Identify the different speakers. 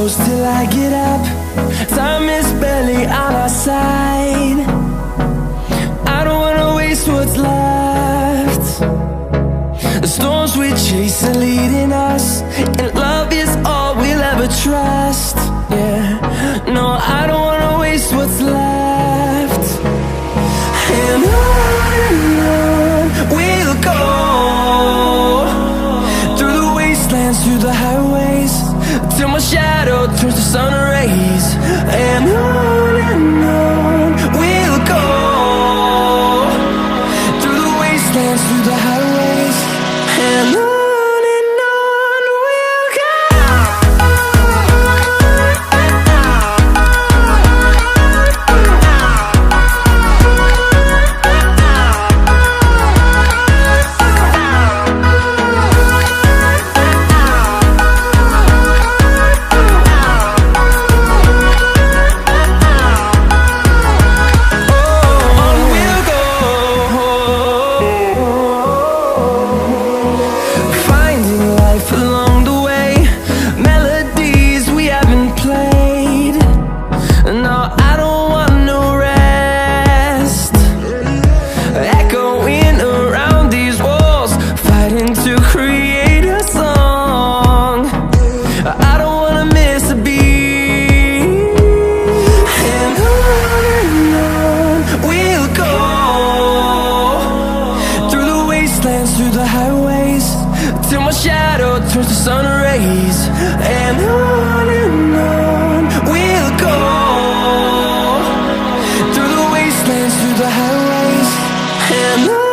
Speaker 1: close till I get up. Time is barely on our side. I don't wanna waste what's left. The storms we chase are leading us, and love is all we'll ever trust. Yeah, no, I don't wanna waste what's left. And on we'll go, through the wastelands, through the highways, till my shadow turns to sun rays. And on we'll go, through the wastelands, through the highways, and on. Through the highways, till my shadow turns to sun rays. And on we'll go, through the wastelands, through the highways, and on.